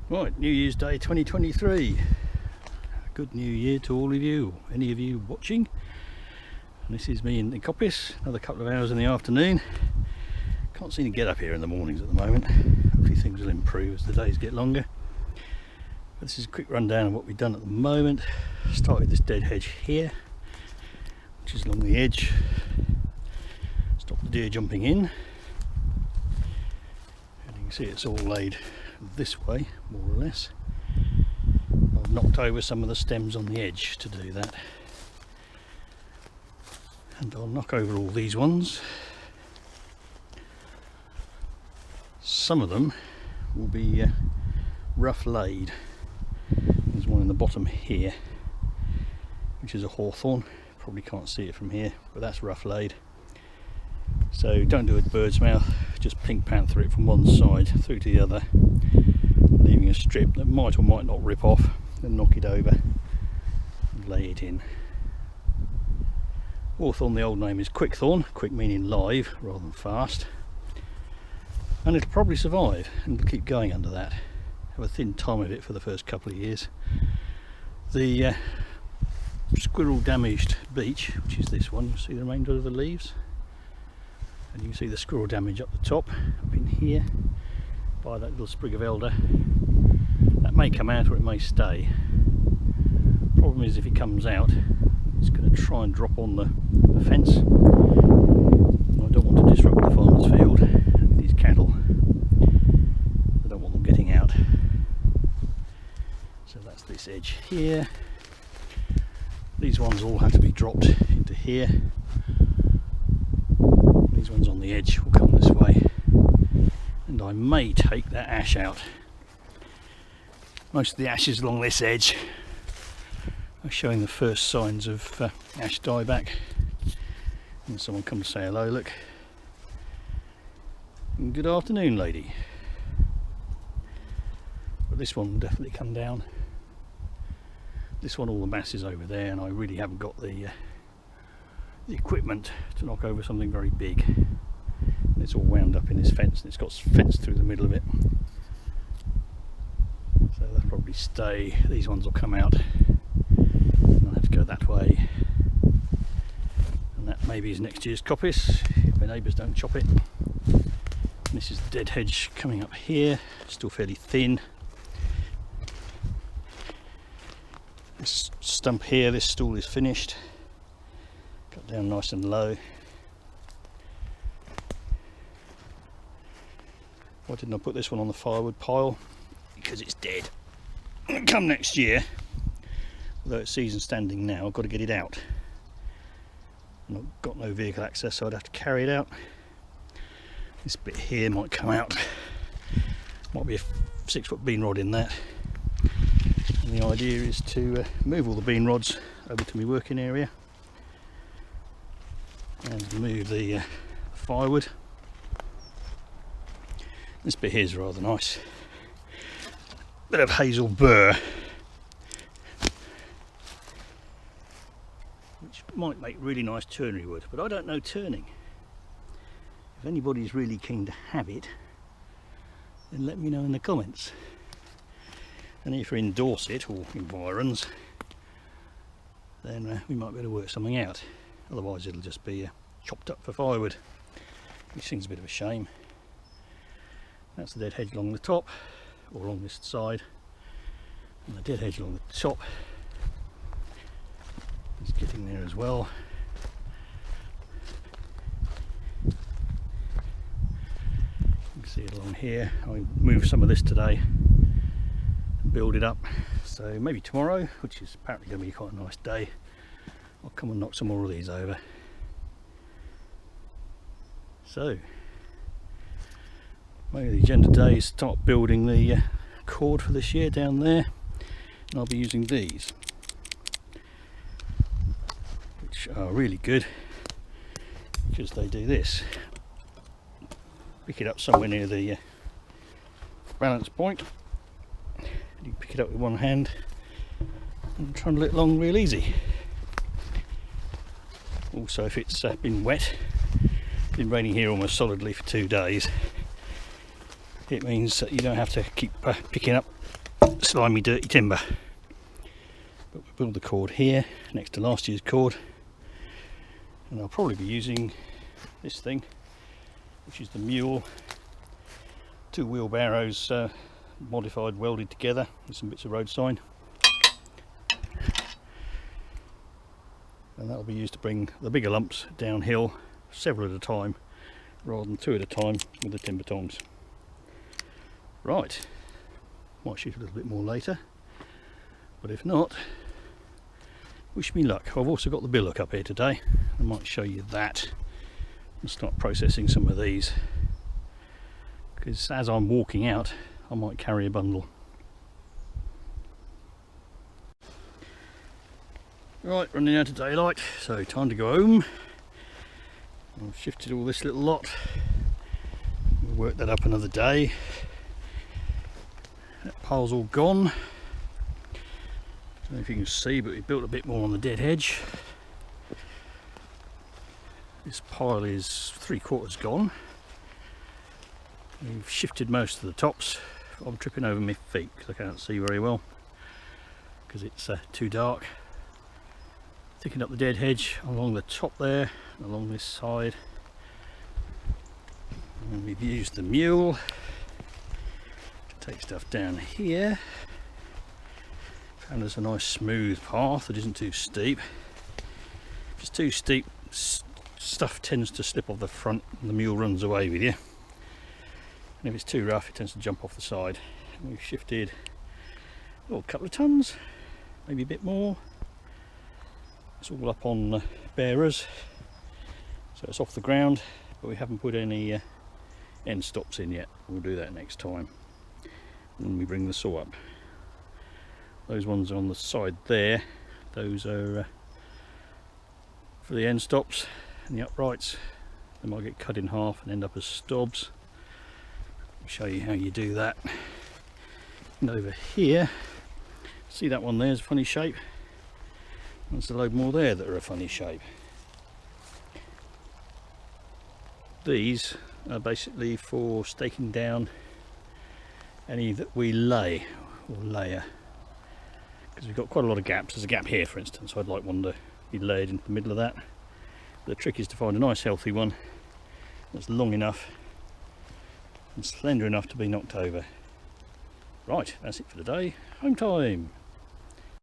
Right, New Year's Day 2023. Good New Year to all of you, any of you watching. And this is me in the Coppice, another couple of hours in the afternoon. Can't seem to get up here in the mornings at the moment. Hopefully things will improve as the days get longer. But this is a quick rundown of what we've done at the moment. Started this dead hedge here, which is along the edge. Stop the deer jumping in. And you can see it's all laid this way, more or less. I've knocked over some of the stems on the edge to do that, and I'll knock over all these ones. Some of them will be rough laid. There's one in the bottom here which is a hawthorn, probably can't see it from here, but that's rough laid. So don't do a bird's mouth, just pink panther it from one side through to the other, leaving a strip that might or might not rip off, then knock it over and lay it in. Hawthorn, the old name is quickthorn, quick meaning live rather than fast, and it'll probably survive and we'll keep going under that. Have a thin time of it for the first couple of years. The squirrel damaged beech, which is this one, you see the remainder of the leaves, and you can see the squirrel damage up the top, up in here by that little sprig of elder. That may come out or it may stay. Problem is, if it comes out, it's going to try and drop on the fence. I don't want to disrupt the farmer's field with these cattle. I don't want them getting out. So that's this edge here. These ones all have to be dropped into here. These ones on the edge will come this way, and I may take that ash out. Most of the ashes along this edge are showing the first signs of ash dieback. And someone come to say hello, look. And good afternoon, lady. But this one will definitely come down. This one, all the mass is over there, and I really haven't got the equipment to knock over something very big. And it's all wound up in this fence, and it's got fence through the middle of it. So they'll probably stay. These ones will come out. I'll have to go that way. And that maybe is next year's coppice, if my neighbours don't chop it. And this is the dead hedge coming up here, still fairly thin. This stump here, this stool is finished. Cut down nice and low. Why didn't I put this one on the firewood pile? Because it's dead. Come next year, although it's season standing now, I've got to get it out. And I've got no vehicle access, so I'd have to carry it out. This bit here might come out. Might be a 6-foot bean rod in that. And the idea is to move all the bean rods over to my working area and move the firewood. This bit here is rather nice. Bit of hazel burr, which might make really nice turnery wood, but I don't know turning. If anybody's really keen to have it, then let me know in the comments. And if you endorse it, or environs, then we might be able to work something out. Otherwise it'll just be chopped up for firewood, which seems a bit of a shame. That's the dead hedge along the top, or along this side, and the dead hedge along the top is getting there as well. You can see it along here. I moved some of this today and build it up, so maybe tomorrow, which is apparently going to be quite a nice day, I'll come and knock some more of these over. So maybe the agenda today is start building the cord for this year down there, and I'll be using these, which are really good because they do this. Pick it up somewhere near the balance point, you pick it up with one hand and trundle it along real easy. Also, if it's been wet, been raining here almost solidly for 2 days, it means that you don't have to keep picking up slimy, dirty timber. But we build the cord here next to last year's cord, and I'll probably be using this thing, which is the mule. 2 wheelbarrows modified, welded together with some bits of road sign, and that'll be used to bring the bigger lumps downhill, several at a time rather than 2 at a time with the timber tongs. Right, might shoot a little bit more later, but if not, wish me luck. I've also got the billock up here today. I might show you that and start processing some of these, because as I'm walking out I might carry a bundle. Right, running out of daylight, so time to go home. I've shifted all this little lot, we'll work that up another day. That pile's all gone. I don't know if you can see, but we built a bit more on the dead hedge. This pile is 3/4 gone. We've shifted most of the tops. I'm tripping over my feet because I can't see very well because it's too dark. Thickened up the dead hedge along the top there, along this side. And we've used the mule to take stuff down here. Found us a nice smooth path that isn't too steep. If it's too steep, stuff tends to slip off the front and the mule runs away with you. And if it's too rough, it tends to jump off the side. And we've shifted a couple of tons, maybe a bit more. It's all up on bearers, so it's off the ground, but we haven't put any end stops in yet. We'll do that next time when we bring the saw up. Those ones on the side there, those are for the end stops, and the uprights, they might get cut in half and end up as stobs. I'll show you how you do that. And over here, see that one there's a funny shape? There's a load more there that are a funny shape. These are basically for staking down any that we lay or layer, because we've got quite a lot of gaps. There's a gap here, for instance, so I'd like one to be laid into the middle of that. The trick is to find a nice healthy one that's long enough and slender enough to be knocked over. Right, that's it for today. Home time.